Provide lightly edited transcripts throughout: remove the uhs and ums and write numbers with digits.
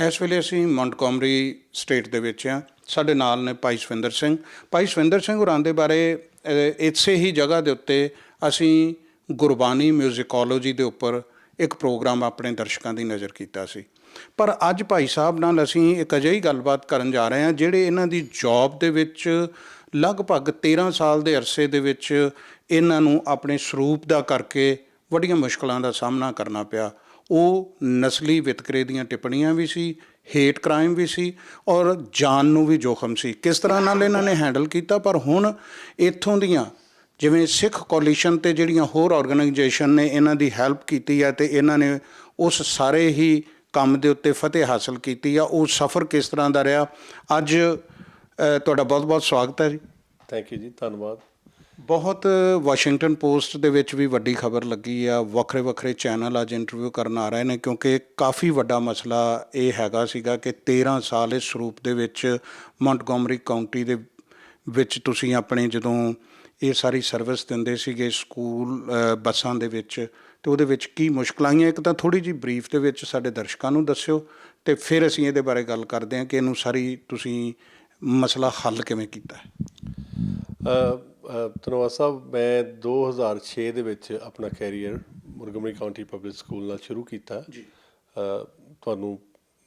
ਇਸ ਵੇਲੇ ਅਸੀਂ ਮੌਂਟਗੋਮਰੀ ਸਟੇਟ ਦੇ ਵਿੱਚ ਹਾਂ। ਸਾਡੇ ਨਾਲ ਨੇ ਭਾਈ ਸਵਿੰਦਰ ਸਿੰਘ। ਭਾਈ ਸਵਿੰਦਰ ਸਿੰਘ ਹੋਰਾਂ ਦੇ ਬਾਰੇ ਇਸੇ ਹੀ ਜਗ੍ਹਾ ਦੇ ਉੱਤੇ ਅਸੀਂ ਗੁਰਬਾਣੀ ਮਿਊਜ਼ਿਕੋਲੋਜੀ ਦੇ ਉੱਪਰ ਇੱਕ ਪ੍ਰੋਗਰਾਮ ਆਪਣੇ ਦਰਸ਼ਕਾਂ ਦੀ ਨਜ਼ਰ ਕੀਤਾ ਸੀ। ਪਰ ਅੱਜ ਭਾਈ ਸਾਹਿਬ ਨਾਲ ਅਸੀਂ ਇੱਕ ਅਜਿਹੀ ਗੱਲਬਾਤ ਕਰਨ ਜਾ ਰਹੇ ਹਾਂ ਜਿਹੜੇ ਇਹਨਾਂ ਦੀ ਜੌਬ ਦੇ ਵਿੱਚ ਲਗਭਗ 13 ਸਾਲ ਦੇ ਅਰਸੇ ਦੇ ਵਿੱਚ ਇਹਨਾਂ ਨੂੰ ਆਪਣੇ ਸਰੂਪ ਦਾ ਕਰਕੇ ਵੱਡੀਆਂ ਮੁਸ਼ਕਲਾਂ ਦਾ ਸਾਹਮਣਾ ਕਰਨਾ ਪਿਆ। ਉਹ ਨਸਲੀ ਵਿਤਕਰੇ ਦੀਆਂ ਟਿੱਪਣੀਆਂ ਵੀ ਸੀ, ਹੇਟ ਕ੍ਰਾਈਮ ਵੀ ਸੀ ਔਰ ਜਾਨ ਨੂੰ ਵੀ ਜੋਖਮ ਸੀ। ਕਿਸ ਤਰ੍ਹਾਂ ਨਾਲ ਇਹਨਾਂ ਨੇ ਹੈਂਡਲ ਕੀਤਾ। ਪਰ ਹੁਣ ਇੱਥੋਂ ਦੀਆਂ ਜਿਵੇਂ ਸਿੱਖ ਕੋਲੀਸ਼ਨ ਅਤੇ ਜਿਹੜੀਆਂ ਹੋਰ ਔਰਗਨਾਈਜੇਸ਼ਨ ਨੇ ਇਹਨਾਂ ਦੀ ਹੈਲਪ ਕੀਤੀ ਹੈ ਅਤੇ ਇਹਨਾਂ ਨੇ ਉਸ ਸਾਰੇ ਹੀ ਕੰਮ ਦੇ ਉੱਤੇ ਫਤਿਹ ਹਾਸਲ ਕੀਤੀ ਆ। ਉਹ ਸਫ਼ਰ ਕਿਸ ਤਰ੍ਹਾਂ ਦਾ ਰਿਹਾ। ਅੱਜ ਤੁਹਾਡਾ ਬਹੁਤ ਬਹੁਤ ਸਵਾਗਤ ਹੈ ਜੀ। ਥੈਂਕ ਯੂ ਜੀ, ਧੰਨਵਾਦ। ਬਹੁਤ ਵਾਸ਼ਿੰਗਟਨ ਪੋਸਟ ਦੇ ਵਿੱਚ ਵੀ ਵੱਡੀ ਖਬਰ ਲੱਗੀ ਆ। ਵੱਖਰੇ ਵੱਖਰੇ ਚੈਨਲ ਅੱਜ ਇੰਟਰਵਿਊ ਕਰਨ ਆ ਰਹੇ ਨੇ ਕਿਉਂਕਿ ਕਾਫੀ ਵੱਡਾ ਮਸਲਾ ਇਹ ਹੈਗਾ ਸੀਗਾ ਕਿ 13 ਸਾਲ ਇਸ ਸਰੂਪ ਦੇ ਵਿੱਚ ਮੌਂਟਗੋਮਰੀ ਕਾਊਂਟੀ ਦੇ ਵਿੱਚ ਤੁਸੀਂ ਆਪਣੇ ਜਦੋਂ ਇਹ ਸਾਰੀ ਸਰਵਿਸ ਦਿੰਦੇ ਸੀਗੇ ਸਕੂਲ ਬੱਸਾਂ ਦੇ ਵਿੱਚ ਅਤੇ ਉਹਦੇ ਵਿੱਚ ਕੀ ਮੁਸ਼ਕਲਾਂ ਆਈਆਂ। ਇੱਕ ਤਾਂ ਥੋੜ੍ਹੀ ਜਿਹੀ ਬਰੀਫ ਦੇ ਵਿੱਚ ਸਾਡੇ ਦਰਸ਼ਕਾਂ ਨੂੰ ਦੱਸਿਓ ਅਤੇ ਫਿਰ ਅਸੀਂ ਇਹਦੇ ਬਾਰੇ ਗੱਲ ਕਰਦੇ ਹਾਂ ਕਿ ਇਹਨੂੰ ਸਾਰੀ ਤੁਸੀਂ ਮਸਲਾ ਹੱਲ ਕਿਵੇਂ ਕੀਤਾ ਹੈ। ਧੰਨਵਾਦ ਸਾਹਿਬ। ਮੈਂ 2006 ਦੇ ਵਿੱਚ ਆਪਣਾ ਕੈਰੀਅਰ ਮੌਂਟਗੋਮਰੀ ਕਾਊਂਟੀ ਪਬਲਿਕ ਸਕੂਲ ਨਾਲ ਸ਼ੁਰੂ ਕੀਤਾ ਜੀ। ਤੁਹਾਨੂੰ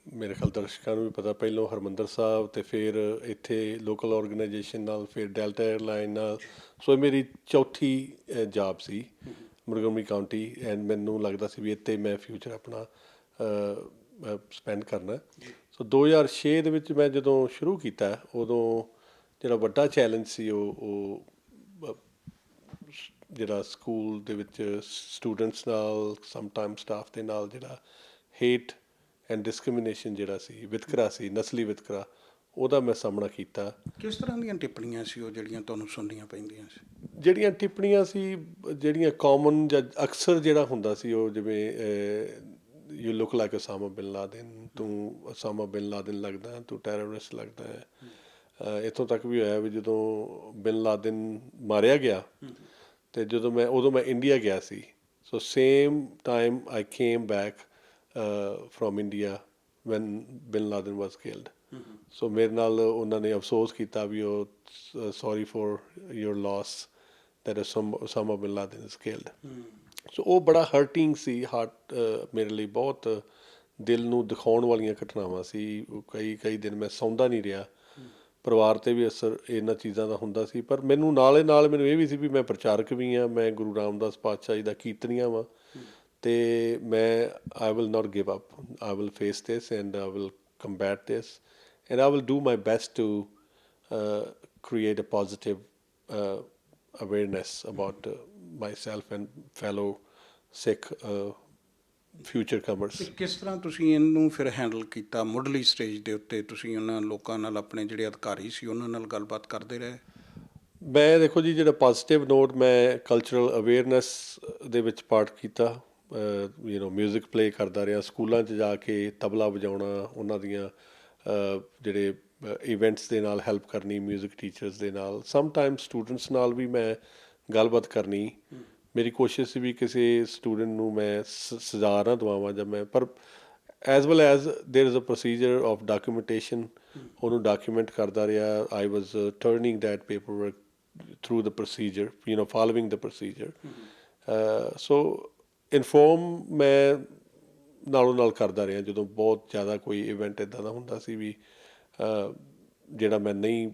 ਮੇਰੇ ਖਿਆਲ ਦਰਸ਼ਕਾਂ ਨੂੰ ਵੀ ਪਤਾ, ਪਹਿਲੋਂ ਹਰਿਮੰਦਰ ਸਾਹਿਬ ਅਤੇ ਫਿਰ ਇੱਥੇ ਲੋਕਲ ਔਰਗਨਾਈਜੇਸ਼ਨ ਨਾਲ, ਫਿਰ ਡੈਲਟਾ ਏਅਰਲਾਈਨ ਨਾਲ। ਸੋ ਇਹ ਮੇਰੀ ਚੌਥੀ ਜੌਬ ਸੀ ਮੌਂਟਗੋਮਰੀ ਕਾਊਂਟੀ ਐਂਡ ਮੈਨੂੰ ਲੱਗਦਾ ਸੀ ਵੀ ਇੱਥੇ ਮੈਂ ਫਿਊਚਰ ਆਪਣਾ ਸਪੈਂਡ ਕਰਨਾ। ਸੋ 2006 ਦੇ ਵਿੱਚ ਮੈਂ ਜਦੋਂ ਸ਼ੁਰੂ ਕੀਤਾ ਉਦੋਂ ਜਿਹੜਾ ਵੱਡਾ ਚੈਲੰਜ ਸੀ ਉਹ ਜਿਹੜਾ ਸਕੂਲ ਦੇ ਵਿੱਚ ਸਟੂਡੈਂਟਸ ਨਾਲ, ਸਮਟਾਈਮ ਸਟਾਫ ਦੇ ਨਾਲ ਜਿਹੜਾ ਹੇਟ ਐਂਡ ਡਿਸਕ੍ਰਿਮੀਨੇਸ਼ਨ ਜਿਹੜਾ ਸੀ, ਵਿਤਕਰਾ ਸੀ, ਨਸਲੀ ਵਿਤਕਰਾ, ਉਹਦਾ ਮੈਂ ਸਾਹਮਣਾ ਕੀਤਾ। ਕਿਸ ਤਰ੍ਹਾਂ ਦੀਆਂ ਟਿੱਪਣੀਆਂ ਸੀ ਉਹ ਜਿਹੜੀਆਂ ਤੁਹਾਨੂੰ ਸੁਣਨੀਆਂ ਪੈਂਦੀਆਂ ਸੀ? ਜਿਹੜੀਆਂ ਟਿੱਪਣੀਆਂ ਸੀ, ਜਿਹੜੀਆਂ ਕਾਮਨ ਜਾਂ ਅਕਸਰ ਜਿਹੜਾ ਹੁੰਦਾ ਸੀ ਉਹ ਜਿਵੇਂ ਯੂ ਲੁੱਕ ਲਾਈਕ ਉਸਾਮਾ ਬਿਨ ਲਾਦਨ, ਤੂੰ ਉਸਾਮਾ ਬਿਨ ਲਾਦਨ ਲੱਗਦਾ, ਤੂੰ ਟੈਰਰਿਸਟ ਲੱਗਦਾ ਹੈ। ਇੱਥੋਂ ਤੱਕ ਵੀ ਹੋਇਆ ਵੀ ਜਦੋਂ ਬਿਨ ਲਾਦਨ ਮਾਰਿਆ ਗਿਆ ਅਤੇ ਉਦੋਂ ਮੈਂ ਇੰਡੀਆ ਗਿਆ ਸੀ। So same time I came back from India when bin Laden was killed. ਸੋ ਮੇਰੇ ਨਾਲ ਉਹਨਾਂ ਨੇ ਅਫਸੋਸ ਕੀਤਾ ਵੀ ਉਹ sorry for your loss that Osama ਬਿਨ ਲਾਦਨ ਇਜ਼ ਕਿਲਡ। ਸੋ ਉਹ ਬੜਾ ਹਰਟਿੰਗ ਸੀ। ਮੇਰੇ ਲਈ ਬਹੁਤ ਦਿਲ ਨੂੰ ਦਿਖਾਉਣ ਵਾਲੀਆਂ ਘਟਨਾਵਾਂ ਸੀ। ਕਈ ਦਿਨ ਮੈਂ ਸੌਂਦਾ ਨਹੀਂ ਰਿਹਾ। ਪਰਿਵਾਰ 'ਤੇ ਵੀ ਅਸਰ ਇਹਨਾਂ ਚੀਜ਼ਾਂ ਦਾ ਹੁੰਦਾ ਸੀ। ਪਰ ਮੈਨੂੰ ਨਾਲੇ ਨਾਲ ਮੈਨੂੰ ਇਹ ਵੀ ਸੀ ਵੀ ਮੈਂ ਪ੍ਰਚਾਰਕ ਵੀ ਹਾਂ, ਮੈਂ ਗੁਰੂ ਰਾਮਦਾਸ ਪਾਤਸ਼ਾਹ ਜੀ ਦਾ ਕੀਰਤਨੀਆ ਵਾਂ ਅਤੇ ਮੈਂ I will not give up, I will face this and I will combat this and I will do my best to create a positive awareness about myself and fellow Sikh future comers. ਕਿਸ ਤਰ੍ਹਾਂ ਤੁਸੀਂ ਇਹਨੂੰ ਫਿਰ handle ਕੀਤਾ? ਮੁੱਢਲੀ stage ਦੇ ਉੱਤੇ ਤੁਸੀਂ ਉਹਨਾਂ ਲੋਕਾਂ ਨਾਲ, ਆਪਣੇ ਜਿਹੜੇ ਅਧਿਕਾਰੀ ਸੀ ਉਹਨਾਂ ਨਾਲ ਗੱਲਬਾਤ ਕਰਦੇ ਰਹੇ? ਮੈਂ ਦੇਖੋ ਜੀ, ਜਿਹੜਾ ਪੋਜ਼ੀਟਿਵ ਨੋਟ, ਮੈਂ ਕਲਚਰਲ ਅਵੇਅਰਨੈਸ ਦੇ ਵਿੱਚ ਪਾਰਟ ਕੀਤਾ। ਮਿਊਜ਼ਿਕ ਪਲੇ ਕਰਦਾ ਰਿਹਾ, ਸਕੂਲਾਂ 'ਚ ਜਾ ਕੇ ਤਬਲਾ ਵਜਾਉਣਾ, ਉਹਨਾਂ ਦੀਆਂ ਜਿਹੜੇ ਇਵੈਂਟਸ ਦੇ ਨਾਲ ਹੈਲਪ ਕਰਨੀ, ਮਿਊਜ਼ਿਕ ਟੀਚਰਸ ਦੇ ਨਾਲ, ਸਮਟਾਈਮ ਸਟੂਡੈਂਟਸ ਨਾਲ ਵੀ ਮੈਂ ਗੱਲਬਾਤ ਕਰਨੀ। ਮੇਰੀ ਕੋਸ਼ਿਸ਼ ਸੀ ਵੀ ਕਿਸੇ ਸਟੂਡੈਂਟ ਨੂੰ ਮੈਂ ਸਜ਼ਾ ਨਾ ਦਵਾਵਾਂ ਜਾਂ ਮੈਂ, ਪਰ as well as there is a procedure of documentation, ਉਹਨੂੰ ਡਾਕੂਮੈਂਟ ਕਰਦਾ ਰਿਹਾ। I was turning that paper work through the procedure, following the procedure. So inform ਮੈਂ ਨਾਲੋਂ ਨਾਲ ਕਰਦਾ ਰਿਹਾ ਜਦੋਂ ਬਹੁਤ ਜ਼ਿਆਦਾ ਕੋਈ ਇਵੈਂਟ ਇੱਦਾਂ ਦਾ ਹੁੰਦਾ ਸੀ ਵੀ ਜਿਹੜਾ ਮੈਂ ਨਹੀਂ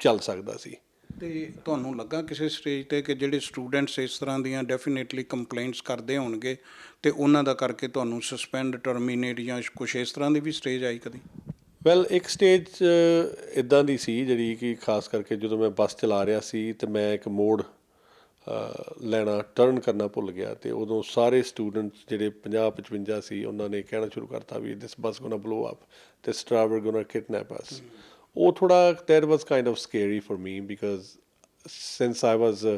ਚੱਲ ਸਕਦਾ ਸੀ। ਅਤੇ ਤੁਹਾਨੂੰ ਲੱਗਾ ਕਿਸੇ ਸਟੇਜ 'ਤੇ ਕਿ ਜਿਹੜੇ ਸਟੂਡੈਂਟਸ ਇਸ ਤਰ੍ਹਾਂ ਦੀਆਂ ਡੈਫੀਨੇਟਲੀ ਕੰਪਲੇਂਟਸ ਕਰਦੇ ਹੋਣਗੇ ਅਤੇ ਉਹਨਾਂ ਦਾ ਕਰਕੇ ਤੁਹਾਨੂੰ ਸਸਪੈਂਡ, ਟਰਮੀਨੇਟ ਜਾਂ ਕੁਛ ਇਸ ਤਰ੍ਹਾਂ ਦੀ ਵੀ ਸਟੇਜ ਆਈ ਕਦੀ? ਵੈਲ, ਇੱਕ ਸਟੇਜ ਇੱਦਾਂ ਦੀ ਸੀ ਜਿਹੜੀ ਕਿ ਖਾਸ ਕਰਕੇ ਜਦੋਂ ਮੈਂ ਬੱਸ ਚਲਾ ਰਿਹਾ ਸੀ ਅਤੇ ਮੈਂ ਇੱਕ ਮੋੜ ਲੈਣਾ, ਟਰਨ ਕਰਨਾ ਭੁੱਲ ਗਿਆ ਅਤੇ ਉਦੋਂ ਸਾਰੇ ਸਟੂਡੈਂਟਸ ਜਿਹੜੇ 50-55 ਸੀ ਉਹਨਾਂ ਨੇ ਕਹਿਣਾ ਸ਼ੁਰੂ ਕਰਤਾ ਵੀ this bus gonna blow up, this driver gonna kidnap us. ਉਹ ਥੋੜ੍ਹਾ that was kind of scary for me because since I was a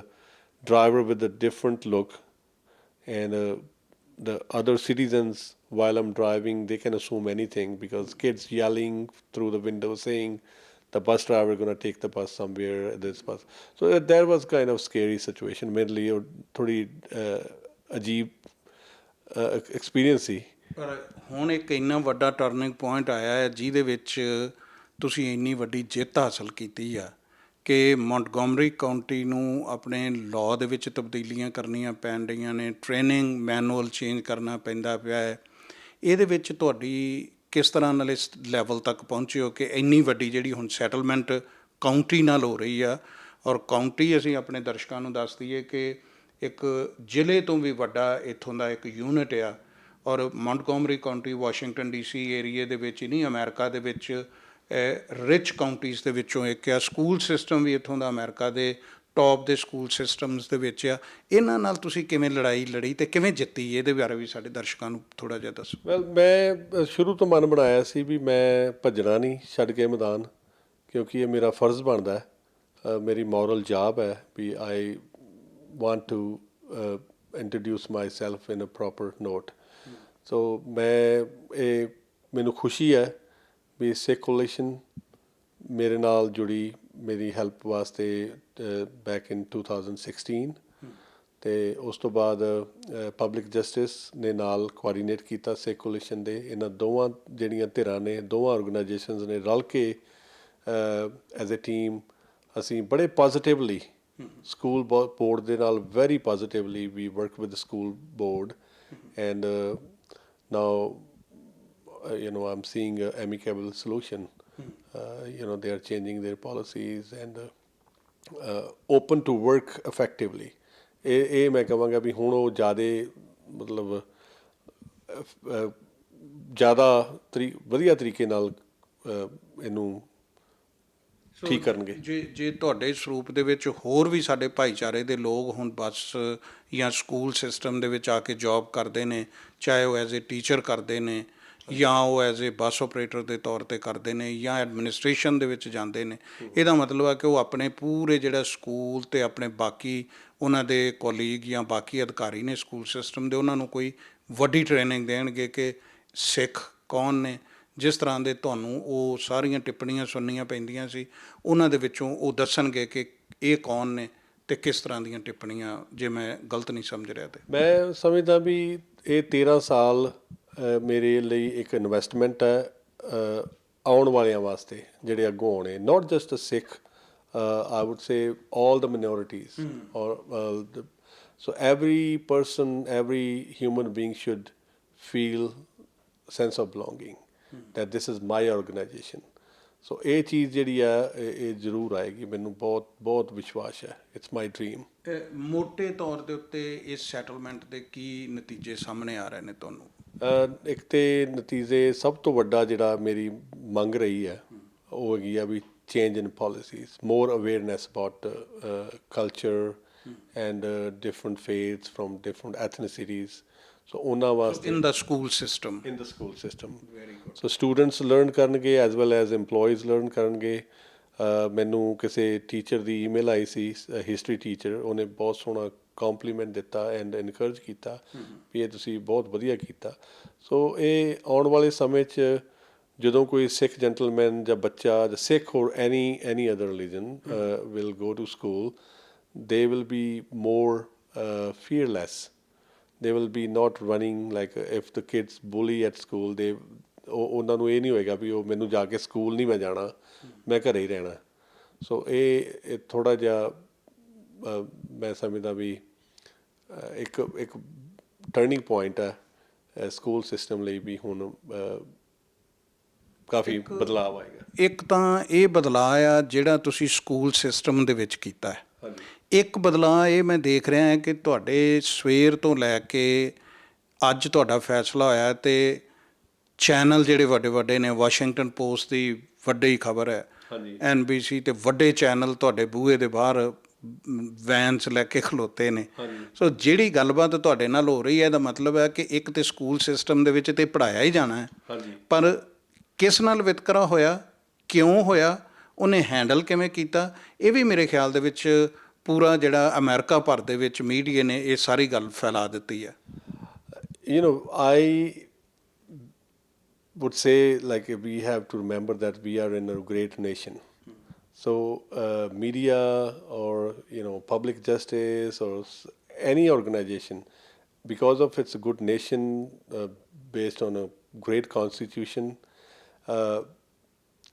driver with a different look and the other citizens while I'm driving, they can assume anything because kids yelling through the window saying the bus driver going to take the bus somewhere, this bus. So that was kind of scary situation. ਮੇਰੇ ਲਈ ਉਹ ਥੋੜ੍ਹੀ ਅਜੀਬ experience ਸੀ ਪਰ ਹੁਣ ਇੱਕ ਇੰਨਾ ਵੱਡਾ ਟਰਨਿੰਗ ਪੁਆਇੰਟ ਆਇਆ ਹੈ ਜਿਹਦੇ ਵਿੱਚ ਤੁਸੀਂ ਇੰਨੀ ਵੱਡੀ ਜਿੱਤ ਹਾਸਲ ਕੀਤੀ ਆ ਕਿ ਮੌਂਟਗੋਮਰੀ ਕਾਉਂਟੀ ਨੂੰ ਆਪਣੇ ਲਾਅ ਦੇ ਵਿੱਚ ਤਬਦੀਲੀਆਂ ਕਰਨੀਆਂ ਪੈਣ ਰਹੀਆਂ ਨੇ, ਟ੍ਰੇਨਿੰਗ ਮੈਨੂਅਲ ਚੇਂਜ ਕਰਨਾ ਪੈਂਦਾ ਪਿਆ ਹੈ। ਇਹਦੇ ਵਿੱਚ ਤੁਹਾਡੀ ਕਿਸ ਤਰ੍ਹਾਂ ਨਾਲ ਇਸ ਲੈਵਲ ਤੱਕ ਪਹੁੰਚੇ ਹੋ ਕਿ ਇੰਨੀ ਵੱਡੀ ਜਿਹੜੀ ਹੁਣ ਸੈਟਲਮੈਂਟ ਕਾਉਂਟੀ ਨਾਲ ਹੋ ਰਹੀ ਆ, ਔਰ ਕਾਉਂਟੀ ਅਸੀਂ ਆਪਣੇ ਦਰਸ਼ਕਾਂ ਨੂੰ ਦੱਸ ਦਈਏ ਕਿ ਇੱਕ ਜ਼ਿਲ੍ਹੇ ਤੋਂ ਵੀ ਵੱਡਾ ਇੱਥੋਂ ਦਾ ਇੱਕ ਯੂਨਿਟ ਆ, ਔਰ ਮੌਂਟਗੋਮਰੀ ਕਾਉਂਟੀ ਵਾਸ਼ਿੰਗਟਨ ਡੀਸੀ ਏਰੀਏ ਦੇ ਵਿੱਚ ਹੀ ਨਹੀਂ, ਅਮਰੀਕਾ ਦੇ ਵਿੱਚ ਰਿਚ ਕਾਉਂਟੀਜ਼ ਦੇ ਵਿੱਚੋਂ ਇੱਕ ਆ। ਸਕੂਲ ਸਿਸਟਮ ਵੀ ਇੱਥੋਂ ਦਾ ਅਮਰੀਕਾ ਦੇ ਟੌਪ ਦੇ ਸਕੂਲ ਸਿਸਟਮਸ ਦੇ ਵਿੱਚ ਆ। ਇਹਨਾਂ ਨਾਲ ਤੁਸੀਂ ਕਿਵੇਂ ਲੜਾਈ ਲੜੀ ਅਤੇ ਕਿਵੇਂ ਜਿੱਤੀ, ਇਹਦੇ ਬਾਰੇ ਵੀ ਸਾਡੇ ਦਰਸ਼ਕਾਂ ਨੂੰ ਥੋੜ੍ਹਾ ਜਿਹਾ ਦੱਸੋ। ਵੈਲ, ਮੈਂ ਸ਼ੁਰੂ ਤੋਂ ਮਨ ਬਣਾਇਆ ਸੀ ਵੀ ਮੈਂ ਭੱਜਣਾ ਨਹੀਂ ਛੱਡ ਕੇ ਮੈਦਾਨ, ਕਿਉਂਕਿ ਇਹ ਮੇਰਾ ਫਰਜ਼ ਬਣਦਾ ਹੈ, ਮੇਰੀ ਮੋਰਲ ਜਾਬ ਹੈ ਵੀ I want to introduce myself in a proper note. So ਮੈਨੂੰ ਖੁਸ਼ੀ ਹੈ ਵੀ ਸਿੱਖ ਕੋਲੀਸ਼ਨ ਮੇਰੇ ਨਾਲ ਜੁੜੀ ਮੇਰੀ ਹੈਲਪ ਵਾਸਤੇ ਬੈਕ ਇਨ 2016, ਅਤੇ ਉਸ ਤੋਂ ਬਾਅਦ ਪਬਲਿਕ ਜਸਟਿਸ ਨੇ ਨਾਲ ਕੋਆਰਡੀਨੇਟ ਕੀਤਾ ਸਿੱਖ ਕੋਲੀਸ਼ਨ ਦੇ। ਇਹਨਾਂ ਦੋਵਾਂ ਜਿਹੜੀਆਂ ਧਿਰਾਂ ਨੇ, ਦੋਵਾਂ ਔਰਗਨਾਈਜੇਸ਼ਨਸ ਨੇ ਰਲ ਕੇ ਐਜ਼ ਅ ਟੀਮ ਅਸੀਂ ਬੜੇ ਪੋਜ਼ੀਟਿਵਲੀ ਸਕੂਲ ਬੋਰਡ ਦੇ ਨਾਲ very positively we work with school board, and now I'm seeing an amicable solution. They are changing their policies and open to work effectively. ਇਹ ਮੈਂ ਕਹਾਂਗਾ ਵੀ ਹੁਣ ਉਹ ਜ਼ਿਆਦਾ ਮਤਲਬ ਜ਼ਿਆਦਾ ਵਧੀਆ ਤਰੀਕੇ ਨਾਲ ਇਹਨੂੰ ਠੀਕ ਕਰਨਗੇ। ਜੇ ਤੁਹਾਡੇ ਸਰੂਪ ਦੇ ਵਿੱਚ ਹੋਰ ਵੀ ਸਾਡੇ ਭਾਈਚਾਰੇ ਦੇ ਲੋਕ ਹੁਣ ਬੱਸ ਜਾਂ ਸਕੂਲ ਸਿਸਟਮ ਦੇ ਵਿੱਚ ਆ ਕੇ ਜੋਬ ਕਰਦੇ ਨੇ, ਚਾਹੇ ਉਹ ਐਜ਼ ਏ ਟੀਚਰ ਕਰਦੇ ਨੇ ਜਾਂ ਉਹ ਐਜ਼ ਏ ਬੱਸ ਓਪਰੇਟਰ ਦੇ ਤੌਰ 'ਤੇ ਕਰਦੇ ਨੇ ਜਾਂ ਐਡਮਿਨਿਸਟ੍ਰੇਸ਼ਨ ਦੇ ਵਿੱਚ ਜਾਂਦੇ ਨੇ, ਇਹਦਾ ਮਤਲਬ ਹੈ ਕਿ ਉਹ ਆਪਣੇ ਪੂਰੇ ਜਿਹੜਾ ਸਕੂਲ ਅਤੇ ਆਪਣੇ ਬਾਕੀ ਉਹਨਾਂ ਦੇ ਕੋਲੀਗ ਜਾਂ ਬਾਕੀ ਅਧਿਕਾਰੀ ਨੇ ਸਕੂਲ ਸਿਸਟਮ ਦੇ, ਉਹਨਾਂ ਨੂੰ ਕੋਈ ਵੱਡੀ ਟ੍ਰੇਨਿੰਗ ਦੇਣਗੇ ਕਿ ਸਿੱਖ ਕੌਣ ਨੇ। ਜਿਸ ਤਰ੍ਹਾਂ ਦੇ ਤੁਹਾਨੂੰ ਉਹ ਸਾਰੀਆਂ ਟਿੱਪਣੀਆਂ ਸੁਣਨੀਆਂ ਪੈਂਦੀਆਂ ਸੀ, ਉਹਨਾਂ ਦੇ ਵਿੱਚੋਂ ਉਹ ਦੱਸਣਗੇ ਕਿ ਇਹ ਕੌਣ ਨੇ ਅਤੇ ਕਿਸ ਤਰ੍ਹਾਂ ਦੀਆਂ ਟਿੱਪਣੀਆਂ, ਜੇ ਮੈਂ ਗਲਤ ਨਹੀਂ ਸਮਝ ਰਿਹਾ ਤਾਂ। ਮੈਂ ਸਮਝਦਾ ਵੀ ਇਹ 13 ਸਾਲ ਮੇਰੇ ਲਈ ਇੱਕ ਇਨਵੈਸਟਮੈਂਟ ਹੈ ਆਉਣ ਵਾਲਿਆਂ ਵਾਸਤੇ ਜਿਹੜੇ ਅੱਗੋਂ ਆਉਣੇ, not just a Sikh, I would say all the minorities, or so every person, every human being should feel sense of belonging, that this is my organization. ਸੋ ਇਹ ਚੀਜ਼ ਜਿਹੜੀ ਆ ਇਹ ਜ਼ਰੂਰ ਆਏਗੀ, ਮੈਨੂੰ ਬਹੁਤ ਬਹੁਤ ਵਿਸ਼ਵਾਸ ਹੈ। It's my dream. ਮੋਟੇ ਤੌਰ ਦੇ ਉੱਤੇ ਇਸ ਸੈਟਲਮੈਂਟ ਦੇ ਕੀ ਨਤੀਜੇ ਸਾਹਮਣੇ ਆ ਰਹੇ ਨੇ ਤੁਹਾਨੂੰ? ਇੱਕ ਤਾਂ ਨਤੀਜੇ ਸਭ ਤੋਂ ਵੱਡਾ ਜਿਹੜਾ ਮੇਰੀ ਮੰਗ ਰਹੀ ਹੈ ਉਹ ਹੈਗੀ ਆ ਵੀ change in policies, more awareness about culture and different faiths from different ethnicities. So ਉਹਨਾਂ ਵਾਸਤੇ in the school system. In the school system. Very good. So students learn ਕਰਨਗੇ as well as employees learn ਕਰਨਗੇ। ਮੈਨੂੰ ਕਿਸੇ teacher ਦੀ email ਆਈ ਸੀ, history teacher, ਉਹਨੇ ਬਹੁਤ ਸੋਹਣਾ compliment ਦਿੱਤਾ ਐਂਡ ਇਨਕਰੇਜ ਕੀਤਾ ਵੀ ਇਹ ਤੁਸੀਂ ਬਹੁਤ ਵਧੀਆ ਕੀਤਾ। ਸੋ ਇਹ ਆਉਣ ਵਾਲੇ ਸਮੇਂ 'ਚ ਜਦੋਂ ਕੋਈ ਸਿੱਖ ਜੈਂਟਲਮੈਨ ਜਾਂ ਬੱਚਾ ਜਾਂ ਸਿੱਖ or any other religion will go to school, they will be more fearless. They will be not running like if the kids bully at school, ਉਹਨਾਂ ਨੂੰ ਇਹ ਨਹੀਂ ਹੋਏਗਾ ਵੀ ਉਹ ਮੈਨੂੰ ਜਾ ਕੇ ਸਕੂਲ ਨਹੀਂ ਮੈਂ ਜਾਣਾ, ਮੈਂ ਘਰੇ ਹੀ ਰਹਿਣਾ। ਸੋ ਇਹ ਥੋੜ੍ਹਾ ਜਿਹਾ ਮੈਂ ਸਮਝਦਾ ਵੀ ਇੱਕ ਟਰਨਿੰਗ ਪੁਆਇੰਟ ਹੈ ਸਕੂਲ ਸਿਸਟਮ ਲਈ ਵੀ। ਹੁਣ ਕਾਫੀ ਬਦਲਾਅ ਆਏਗਾ। ਇੱਕ ਤਾਂ ਇਹ ਬਦਲਾਅ ਆ ਜਿਹੜਾ ਤੁਸੀਂ ਸਕੂਲ ਸਿਸਟਮ ਦੇ ਵਿੱਚ ਕੀਤਾ ਹੈ। ਹਾਂਜੀ। ਇੱਕ ਬਦਲਾਅ ਇਹ ਮੈਂ ਦੇਖ ਰਿਹਾ ਹਾਂ ਕਿ ਤੁਹਾਡੇ ਸਵੇਰ ਤੋਂ ਲੈ ਕੇ ਅੱਜ ਤੁਹਾਡਾ ਫੈਸਲਾ ਹੋਇਆ ਅਤੇ ਚੈਨਲ ਜਿਹੜੇ ਵੱਡੇ ਵੱਡੇ ਨੇ, ਵਾਸ਼ਿੰਗਟਨ ਪੋਸਟ ਦੀ ਵੱਡੀ ਖਬਰ ਹੈ, NBC ਅਤੇ ਵੱਡੇ ਚੈਨਲ ਤੁਹਾਡੇ ਬੂਹੇ ਦੇ ਬਾਹਰ ਵੈਨਸ ਲੈ ਕੇ ਖਲੋਤੇ ਨੇ। ਸੋ ਜਿਹੜੀ ਗੱਲਬਾਤ ਤੁਹਾਡੇ ਨਾਲ ਹੋ ਰਹੀ ਹੈ, ਇਹਦਾ ਮਤਲਬ ਹੈ ਕਿ ਇੱਕ ਤਾਂ ਸਕੂਲ ਸਿਸਟਮ ਦੇ ਵਿੱਚ ਤਾਂ ਪੜ੍ਹਾਇਆ ਹੀ ਜਾਣਾ ਹੈ, ਪਰ ਕਿਸ ਨਾਲ ਵਿਤਕਰਾ ਹੋਇਆ, ਕਿਉਂ ਹੋਇਆ, ਉਹਨੇ ਹੈਂਡਲ ਕਿਵੇਂ ਕੀਤਾ, ਇਹ ਵੀ ਮੇਰੇ ਖਿਆਲ ਦੇ ਵਿੱਚ ਪੂਰਾ ਜਿਹੜਾ ਅਮਰੀਕਾ ਭਰ ਦੇ ਵਿੱਚ ਮੀਡੀਆ ਨੇ ਇਹ ਸਾਰੀ ਗੱਲ ਫੈਲਾ ਦਿੱਤੀ ਹੈ। I would say like we have to remember that we are in a great nation. So media or public justice or any organization, because of its good nation based on a great constitution.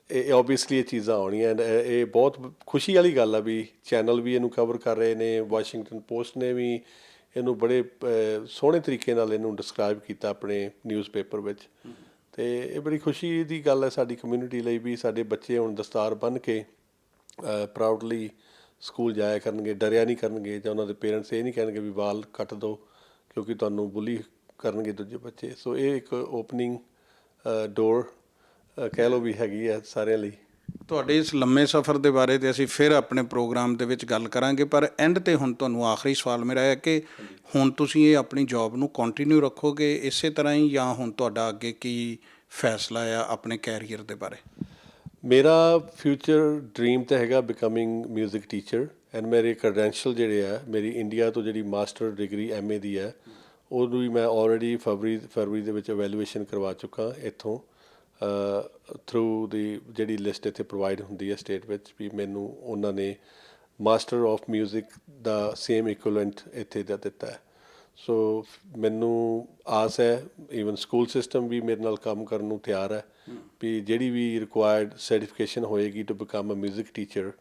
ਇਹ obviously ਇਹ ਚੀਜ਼ਾਂ ਆਉਣੀਆਂ and ਇਹ ਬਹੁਤ ਖੁਸ਼ੀ ਵਾਲੀ ਗੱਲ ਆ ਵੀ ਚੈਨਲ ਵੀ ਇਹਨੂੰ ਕਵਰ ਕਰ ਰਹੇ ਨੇ, ਵਾਸ਼ਿੰਗਟਨ ਪੋਸਟ ਨੇ ਵੀ ਇਹਨੂੰ ਬੜੇ ਸੋਹਣੇ ਤਰੀਕੇ ਨਾਲ ਇਹਨੂੰ ਡਿਸਕ੍ਰਾਈਬ ਕੀਤਾ ਆਪਣੇ ਨਿਊਜ਼ਪੇਪਰ ਵਿੱਚ। ਅਤੇ ਇਹ ਬੜੀ ਖੁਸ਼ੀ ਦੀ ਗੱਲ ਹੈ ਸਾਡੀ ਕਮਿਊਨਿਟੀ ਲਈ ਵੀ ਸਾਡੇ ਬੱਚੇ ਹੁਣ ਦਸਤਾਰ ਬੰਨ੍ਹ ਕੇ ਪ੍ਰਾਊਡਲੀ ਸਕੂਲ ਜਾਇਆ ਕਰਨਗੇ, ਡਰਿਆ ਨਹੀਂ ਕਰਨਗੇ, ਜਾਂ ਉਹਨਾਂ ਦੇ ਪੇਰੈਂਟਸ ਇਹ ਨਹੀਂ ਕਹਿਣਗੇ ਵੀ ਵਾਲ ਕੱਟ ਦਿਓ ਕਿਉਂਕਿ ਤੁਹਾਨੂੰ ਬੁਲੀ ਕਰਨਗੇ ਦੂਜੇ ਬੱਚੇ। ਸੋ ਇਹ ਇੱਕ ਓਪਨਿੰਗ ਡੋਰ ਕਹਿ ਲਓ ਵੀ ਹੈਗੀ ਹੈ ਸਾਰਿਆਂ ਲਈ। ਤੁਹਾਡੇ ਇਸ ਲੰਮੇ ਸਫ਼ਰ ਦੇ ਬਾਰੇ ਤੇ ਅਸੀਂ ਫਿਰ ਆਪਣੇ ਪ੍ਰੋਗਰਾਮ ਦੇ ਵਿੱਚ ਗੱਲ ਕਰਾਂਗੇ, ਪਰ ਐਂਡ 'ਤੇ ਹੁਣ ਤੁਹਾਨੂੰ ਆਖਰੀ ਸਵਾਲ ਮੇਰਾ ਹੈ ਕਿ ਹੁਣ ਤੁਸੀਂ ਇਹ ਆਪਣੀ ਜੋਬ ਨੂੰ ਕੰਟੀਨਿਊ ਰੱਖੋਗੇ ਇਸੇ ਤਰ੍ਹਾਂ ਹੀ, ਜਾਂ ਹੁਣ ਤੁਹਾਡਾ ਅੱਗੇ ਕੀ ਫੈਸਲਾ ਆ ਆਪਣੇ ਕੈਰੀਅਰ ਦੇ ਬਾਰੇ? ਮੇਰਾ ਫਿਊਚਰ ਡਰੀਮ ਤਾਂ ਹੈਗਾ ਬਿਕਮਿੰਗ ਮਿਊਜ਼ਿਕ ਟੀਚਰ, ਐਂਡ ਮੇਰੇ ਕ੍ਰੈਡੈਂਸ਼ੀਅਲ ਜਿਹੜੇ ਆ, ਮੇਰੀ ਇੰਡੀਆ ਤੋਂ ਜਿਹੜੀ ਮਾਸਟਰ ਡਿਗਰੀ MA ਦੀ ਹੈ ਉਹਨੂੰ ਵੀ ਮੈਂ ਆਲਰੇਡੀ ਫਰਵਰੀ ਦੇ ਵਿੱਚ ਅਵੈਲੂਏਸ਼ਨ ਕਰਵਾ ਚੁੱਕਾ ਇੱਥੋਂ ਥਰੂ ਦੀ ਜਿਹੜੀ ਲਿਸਟ ਇੱਥੇ ਪ੍ਰੋਵਾਈਡ ਹੁੰਦੀ ਹੈ ਸਟੇਟ ਵਿੱਚ, ਵੀ ਮੈਨੂੰ ਉਹਨਾਂ ਨੇ master of music the same equivalent ਇੱਥੇ ਦਾ ਦਿੱਤਾ ਹੈ। ਸੋ ਮੈਨੂੰ ਆਸ ਹੈ, ਈਵਨ ਸਕੂਲ ਸਿਸਟਮ ਵੀ ਮੇਰੇ ਨਾਲ ਕੰਮ ਕਰਨ ਨੂੰ ਤਿਆਰ ਹੈ ਵੀ ਜਿਹੜੀ ਵੀ ਰਿਕੁਆਇਰਡ ਸਰਟੀਫਿਕੇਸ਼ਨ ਹੋਏਗੀ to become a music teacher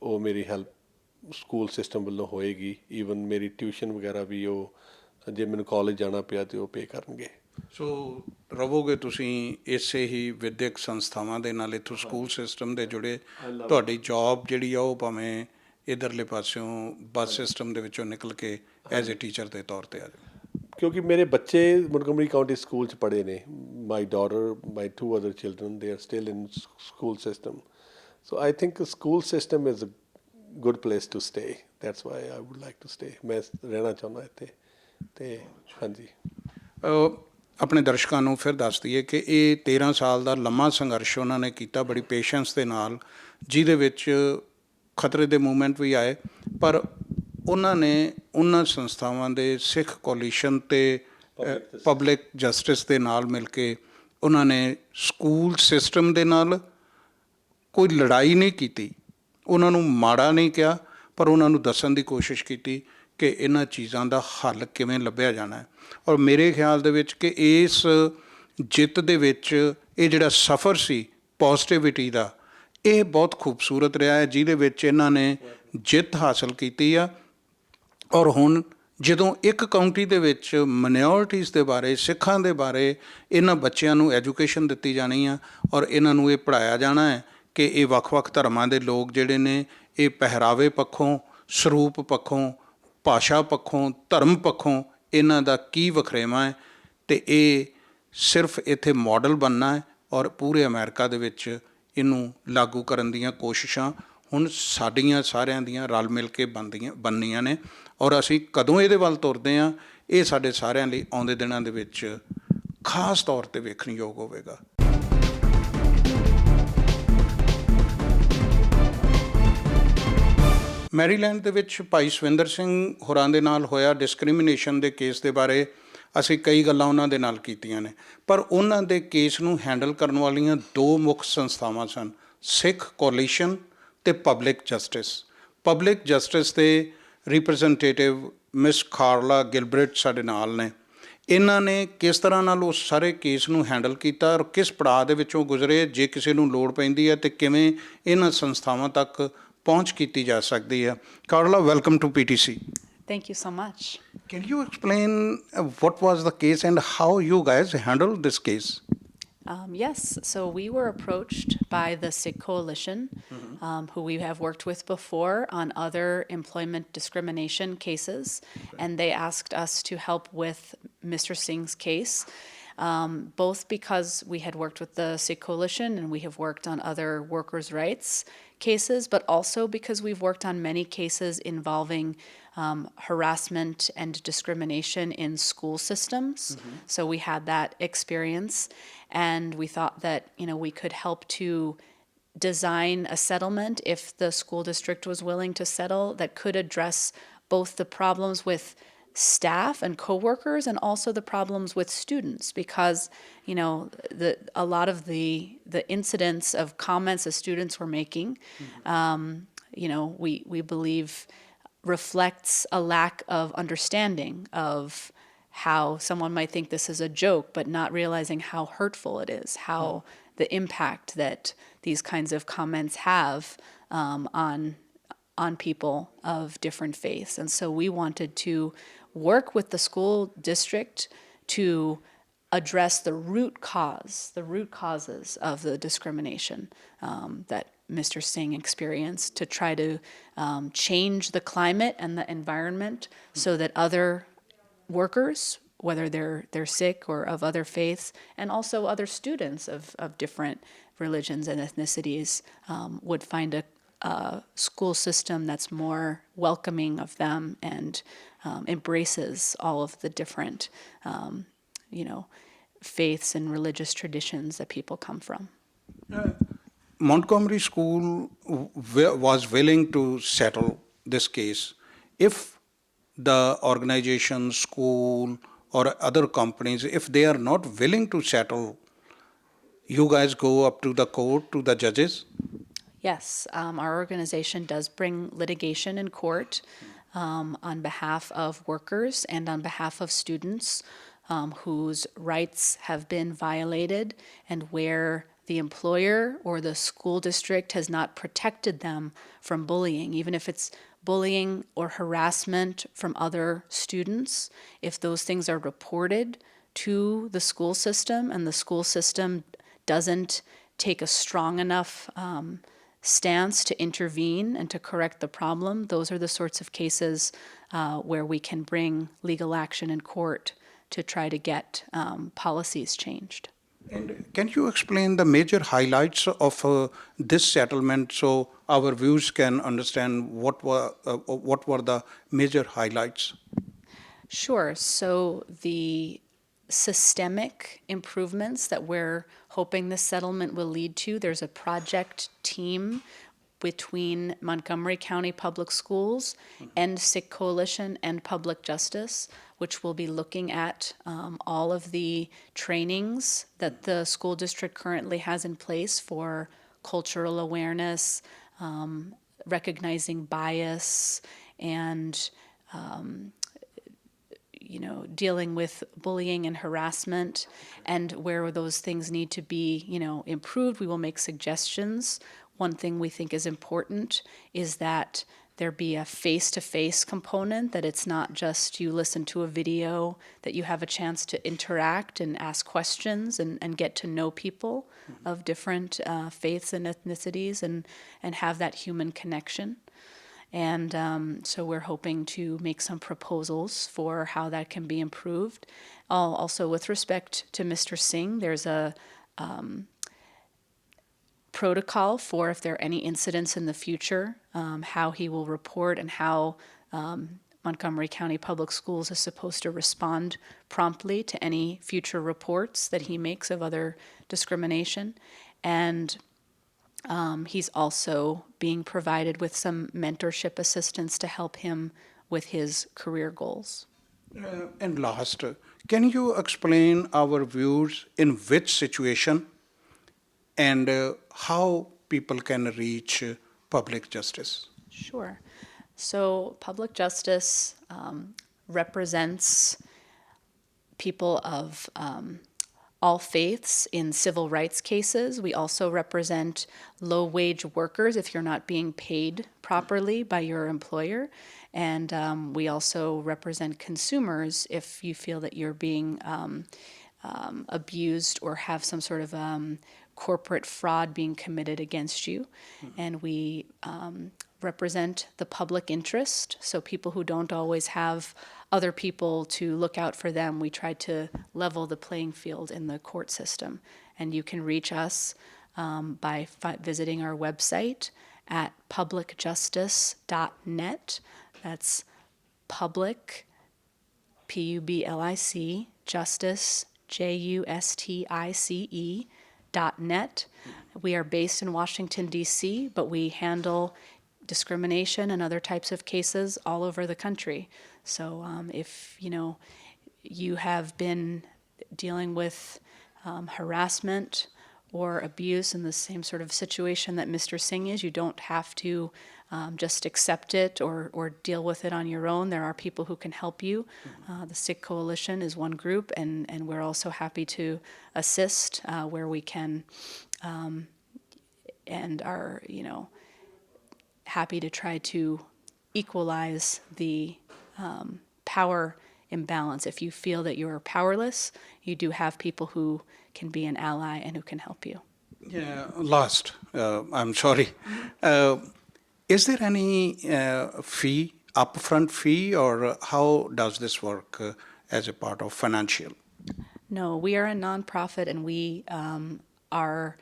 ਉਹ ਮੇਰੀ ਹੈਲਪ ਸਕੂਲ ਸਿਸਟਮ ਵੱਲੋਂ ਹੋਏਗੀ। ਈਵਨ ਮੇਰੀ ਟਿਊਸ਼ਨ ਵਗੈਰਾ ਵੀ ਉਹ ਜੇ ਮੈਨੂੰ ਕਾਲਜ ਜਾਣਾ ਪਿਆ ਤਾਂ ਉਹ ਪੇ ਕਰਨਗੇ। ਸੋ ਰਹੋਗੇ ਤੁਸੀਂ ਇਸੇ ਹੀ ਵਿੱਦਿਅਕ ਸੰਸਥਾਵਾਂ ਦੇ ਨਾਲ, ਇੱਥੋਂ ਸਕੂਲ ਸਿਸਟਮ ਦੇ ਜੁੜੇ, ਤੁਹਾਡੀ ਜੋਬ ਜਿਹੜੀ ਆ ਉਹ ਭਾਵੇਂ ਇੱਧਰਲੇ ਪਾਸਿਓਂ ਬੱਸ ਸਿਸਟਮ ਦੇ ਵਿੱਚੋਂ ਨਿਕਲ ਕੇ ਐਜ਼ ਏ ਟੀਚਰ ਦੇ ਤੌਰ 'ਤੇ ਆ ਜਾਵੇ। ਕਿਉਂਕਿ ਮੇਰੇ ਬੱਚੇ ਮੋਂਟਗੋਮਰੀ ਕਾਊਂਟੀ ਸਕੂਲ 'ਚ ਪੜ੍ਹੇ ਨੇ, my daughter, my 2 other children, they are still in school system. So I think school system is a good place to stay, that's why I would like to stay. ਮੈਂ ਰਹਿਣਾ ਚਾਹੁੰਦਾ ਇੱਥੇ। ਅਤੇ ਹਾਂਜੀ, ਆਪਣੇ ਦਰਸ਼ਕਾਂ ਨੂੰ ਫਿਰ ਦੱਸ ਦਈਏ ਕਿ ਇਹ 13 ਸਾਲ ਦਾ ਲੰਮਾ ਸੰਘਰਸ਼ ਉਹਨਾਂ ਨੇ ਕੀਤਾ ਬੜੀ ਪੇਸ਼ੈਂਸ ਦੇ ਨਾਲ, ਜਿਹਦੇ ਵਿੱਚ ਖਤਰੇ ਦੇ ਮੂਵਮੈਂਟ ਵੀ ਆਏ, ਪਰ ਉਹਨਾਂ ਨੇ ਉਹਨਾਂ ਸੰਸਥਾਵਾਂ ਦੇ ਸਿੱਖ ਕੋਲੀਸ਼ਨ ਅਤੇ ਪਬਲਿਕ ਜਸਟਿਸ ਦੇ ਨਾਲ ਮਿਲ ਕੇ ਉਹਨਾਂ ਨੇ ਸਕੂਲ ਸਿਸਟਮ ਦੇ ਨਾਲ ਕੋਈ ਲੜਾਈ ਨਹੀਂ ਕੀਤੀ, ਉਹਨਾਂ ਨੂੰ ਮਾੜਾ ਨਹੀਂ ਕਿਹਾ, ਪਰ ਉਹਨਾਂ ਨੂੰ ਦੱਸਣ ਦੀ ਕੋਸ਼ਿਸ਼ ਕੀਤੀ ਕਿ ਇਹਨਾਂ ਚੀਜ਼ਾਂ ਦਾ ਹੱਲ ਕਿਵੇਂ ਲੱਭਿਆ ਜਾਣਾ ਹੈ। ਔਰ ਮੇਰੇ ਖਿਆਲ ਦੇ ਵਿੱਚ ਕਿ ਇਸ ਜਿੱਤ ਦੇ ਵਿੱਚ ਇਹ ਜਿਹੜਾ ਸਫ਼ਰ ਸੀ ਪੋਜ਼ੀਟਿਵਿਟੀ ਦਾ, ਇਹ ਬਹੁਤ ਖੂਬਸੂਰਤ ਰਿਹਾ ਹੈ, ਜਿਹਦੇ ਵਿੱਚ ਇਹਨਾਂ ਨੇ ਜਿੱਤ ਹਾਸਲ ਕੀਤੀ ਆ। ਔਰ ਹੁਣ ਜਦੋਂ ਇੱਕ ਕਾਊਂਟੀ ਦੇ ਵਿੱਚ ਮਾਈਨੋਰਟੀਜ਼ ਦੇ ਬਾਰੇ, ਸਿੱਖਾਂ ਦੇ ਬਾਰੇ ਇਹਨਾਂ ਬੱਚਿਆਂ ਨੂੰ ਐਜੂਕੇਸ਼ਨ ਦਿੱਤੀ ਜਾਣੀ ਆ ਔਰ ਇਹਨਾਂ ਨੂੰ ਇਹ ਪੜ੍ਹਾਇਆ ਜਾਣਾ ਹੈ ਕਿ ਇਹ ਵੱਖ-ਵੱਖ ਧਰਮਾਂ ਦੇ ਲੋਕ ਜਿਹੜੇ ਨੇ ਇਹ ਪਹਿਰਾਵੇ ਪੱਖੋਂ, ਸਰੂਪ ਪੱਖੋਂ, ਭਾਸ਼ਾ ਪੱਖੋਂ, ਧਰਮ ਪੱਖੋਂ ਇਹਨਾਂ ਦਾ ਕੀ ਵਖਰੇਵਾਂ ਹੈ, ਅਤੇ ਇਹ ਸਿਰਫ ਇੱਥੇ ਮਾਡਲ ਬਣਨਾ ਹੈ ਔਰ ਪੂਰੇ ਅਮਰੀਕਾ ਦੇ ਵਿੱਚ ਇਹਨੂੰ ਲਾਗੂ ਕਰਨ ਦੀਆਂ ਕੋਸ਼ਿਸ਼ਾਂ ਹੁਣ ਸਾਡੀਆਂ ਸਾਰਿਆਂ ਦੀਆਂ ਰਲ ਮਿਲ ਕੇ ਬਣਨੀਆਂ ਨੇ। ਔਰ ਅਸੀਂ ਕਦੋਂ ਇਹਦੇ ਵੱਲ ਤੁਰਦੇ ਹਾਂ, ਇਹ ਸਾਡੇ ਸਾਰਿਆਂ ਲਈ ਆਉਂਦੇ ਦਿਨਾਂ ਦੇ ਵਿੱਚ ਖਾਸ ਤੌਰ 'ਤੇ ਵੇਖਣਯੋਗ ਹੋਵੇਗਾ। ਮੈਰੀਲੈਂਡ ਦੇ ਵਿੱਚ ਭਾਈ ਸਵਿੰਦਰ ਸਿੰਘ ਹੋਰਾਂ ਦੇ ਨਾਲ ਹੋਇਆ ਡਿਸਕ੍ਰਿਮੀਨੇਸ਼ਨ ਦੇ ਕੇਸ ਦੇ ਬਾਰੇ ਅਸੀਂ ਕਈ ਗੱਲਾਂ ਉਹਨਾਂ ਦੇ ਨਾਲ ਕੀਤੀਆਂ ਨੇ, ਪਰ ਉਹਨਾਂ ਦੇ ਕੇਸ ਨੂੰ ਹੈਂਡਲ ਕਰਨ ਵਾਲੀਆਂ 2 ਮੁੱਖ ਸੰਸਥਾਵਾਂ ਸਨ, ਸਿੱਖ ਕੋਲੀਸ਼ਨ ਅਤੇ ਪਬਲਿਕ ਜਸਟਿਸ। ਪਬਲਿਕ ਜਸਟਿਸ ਦੇ ਰਿਪਰੈਜ਼ੈਂਟੇਟਿਵ ਮਿਸ ਕਾਰਲਾ ਗਿਲਬਰਟ ਸਾਡੇ ਨਾਲ ਨੇ। ਇਹਨਾਂ ਨੇ ਕਿਸ ਤਰ੍ਹਾਂ ਨਾਲ ਉਸ ਸਾਰੇ ਕੇਸ ਨੂੰ ਹੈਂਡਲ ਕੀਤਾ ਔਰ ਕਿਸ ਪੜਾਅ ਦੇ ਵਿੱਚੋਂ ਗੁਜ਼ਰੇ, ਜੇ ਕਿਸੇ ਨੂੰ ਲੋੜ ਪੈਂਦੀ ਹੈ, ਅਤੇ ਕਿਵੇਂ ਇਹਨਾਂ ਸੰਸਥਾਵਾਂ ਤੱਕ ਪਹੁੰਚ ਕੀਤੀ ਜਾ ਸਕਦੀ ਹੈ। Carla, welcome to PTC. Thank you so much. Can you explain what was the case and how you guys handled this case? Yes, so we were approached by the Sikh Coalition, who we have worked with before on other employment discrimination cases, and they asked us to help with Mr. Singh's case, both because we had worked with the Sikh Coalition and we have worked on other workers' rights cases, but also because we've worked on many cases involving harassment and discrimination in school systems. So we had that experience, and we thought that, you know, we could help to design a settlement if the school district was willing to settle that could address both the problems with staff and coworkers and also the problems with students, because, you know, a lot of the incidents of comments that students were making, you know, we believe reflects a lack of understanding of how someone might think this is a joke, but not realizing how hurtful it is, how the impact that these kinds of comments have on people of different faiths. And so we wanted to work with the school district to address the root causes of the discrimination that Mr. Singh experienced, to try to change the climate and the environment so that other workers, whether they're Sikh or of other faiths, and also other students of different religions and ethnicities, would find a school system that's more welcoming of them and embraces all of the different, faiths and religious traditions that people come from. Montgomery School was willing to settle this case if the organization, school, or other companies, if they are not willing to settle, you guys go up to the court, to the judges? Yes, our organization does bring litigation in court on behalf of workers and on behalf of students whose rights have been violated, and where the employer or the school district has not protected them from bullying, even if it's bullying or harassment from other students. If those things are reported to the school system and the school system doesn't take a strong enough stance to intervene and to correct the problem, those are the sorts of cases where we can bring legal action in court to try to get policies changed. And can you explain the major highlights of this settlement so our viewers can understand what were the major highlights? Sure. So the systemic improvements that we're hoping this settlement will lead to, there's a project team between Montgomery County Public Schools and Sikh Coalition and Public Justice, which will be looking at all of the trainings that the school district currently has in place for cultural awareness, recognizing bias, and dealing with bullying and harassment, and where those things need to be, improved. We will make suggestions. One thing we think is important is that there be a face-to-face component, that it's not just you listen to a video, that you have a chance to interact and ask questions and get to know people of different faiths and ethnicities and have that human connection. And so we're hoping to make some proposals for how that can be improved. Also, with respect to Mr. Singh, there's a protocol for if there are any incidents in the future, how he will report, and how Montgomery County Public Schools is supposed to respond promptly to any future reports that he makes of other discrimination. And he's also being provided with some mentorship assistance to help him with his career goals. And last, can you explain our viewers in which situation and how people can reach public justice? Sure. So public justice represents people of all faiths in civil rights cases. We also represent low-wage workers if you're not being paid properly by your employer. And we also represent consumers if you feel that you're being abused or have some sort of corporate fraud being committed against you. And we represent the public interest, so people who don't always have other people to look out for them. We try to level the playing field in the court system. And you can reach us by visiting our website at publicjustice.net. That's public, P-U-B-L-I-C, justice, JUSTICE.net. We are based in Washington, D.C., but we handle discrimination and other types of cases all over the country. So if you have been dealing with harassment or abuse in the same sort of situation that Mr. Singh is, you don't have to just accept it or deal with it on your own. There are people who can help you. The Sikh Coalition is one group, and we're also happy to assist where we can, and are, happy to try to equalize the power imbalance. If you feel that you are powerless, you do have people who can be an ally and who can help you. Yeah, last, I'm sorry. Is there any fee, upfront fee, or how does this work as a part of financial? No, we are a nonprofit, and we our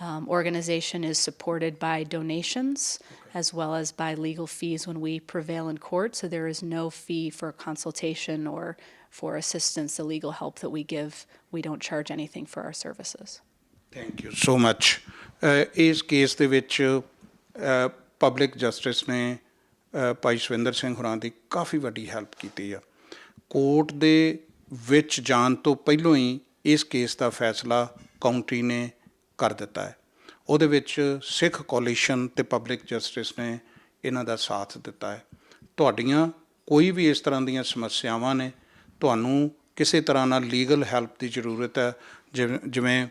organization is supported by donations as well as by legal fees when we prevail in court. So there is no fee for consultation or for assistance, the legal help that we give. We don't charge anything for our services. Thank you so much. ਇਸ case ਦੇ ਵਿੱਚ public justice ਨੇ ਭਾਈ ਸਵਿੰਦਰ ਸਿੰਘ ਹੋਰਾਂ ਦੀ ਕਾਫੀ ਵੱਡੀ help ਕੀਤੀ ਆ। Court ਦੇ ਵਿੱਚ ਜਾਣ ਤੋਂ ਪਹਿਲਾਂ ਹੀ ਇਸ ਕੇਸ ਦਾ ਫੈਸਲਾ ਕਾਉਂਟੀ ਨੇ ਕਰ ਦਿੱਤਾ ਹੈ। ਉਹਦੇ ਵਿੱਚ ਸਿੱਖ ਕੋਲੀਸ਼ਨ ਅਤੇ ਪਬਲਿਕ ਜਸਟਿਸ ਨੇ ਇਹਨਾਂ ਦਾ ਸਾਥ ਦਿੱਤਾ ਹੈ। ਤੁਹਾਡੀਆਂ ਕੋਈ ਵੀ ਇਸ ਤਰ੍ਹਾਂ ਦੀਆਂ ਸਮੱਸਿਆਵਾਂ ਨੇ, ਤੁਹਾਨੂੰ ਕਿਸੇ ਤਰ੍ਹਾਂ ਨਾਲ ਲੀਗਲ ਹੈਲਪ ਦੀ ਜ਼ਰੂਰਤ ਹੈ, ਜਿਵੇਂ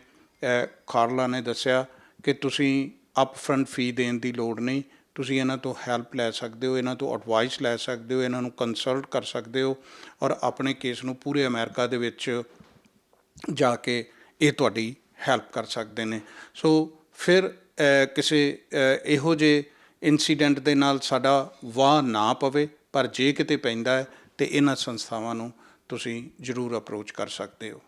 ਖਾਰਲਾ ਨੇ ਦੱਸਿਆ ਕਿ ਤੁਸੀਂ ਅਪਫਰੰਟ ਫੀ ਦੇਣ ਦੀ ਲੋੜ ਨਹੀਂ, ਤੁਸੀਂ ਇਹਨਾਂ ਤੋਂ ਹੈਲਪ ਲੈ ਸਕਦੇ ਹੋ, ਇਹਨਾਂ ਤੋਂ ਐਡਵਾਈਸ ਲੈ ਸਕਦੇ ਹੋ, ਇਹਨਾਂ ਨੂੰ ਕੰਸਲਟ ਕਰ ਸਕਦੇ ਹੋ, ਔਰ ਆਪਣੇ ਕੇਸ ਨੂੰ ਪੂਰੇ ਅਮਰੀਕਾ ਦੇ ਵਿੱਚ ਜਾ ਕੇ ਇਹ ਤੁਹਾਡੀ ਹੈਲਪ ਕਰ ਸਕਦੇ ਨੇ। ਸੋ ਫਿਰ ਕਿਸੇ ਇਹੋ ਜਿਹੇ ਇੰਸੀਡੈਂਟ ਦੇ ਨਾਲ ਸਾਡਾ ਵਾਹ ਨਾ ਪਵੇ, ਪਰ ਜੇ ਕਿਤੇ ਪੈਂਦਾ ਹੈ ਤਾਂ ਇਹਨਾਂ ਸੰਸਥਾਵਾਂ ਨੂੰ ਤੁਸੀਂ ਜ਼ਰੂਰ ਅਪਰੋਚ ਕਰ ਸਕਦੇ ਹੋ।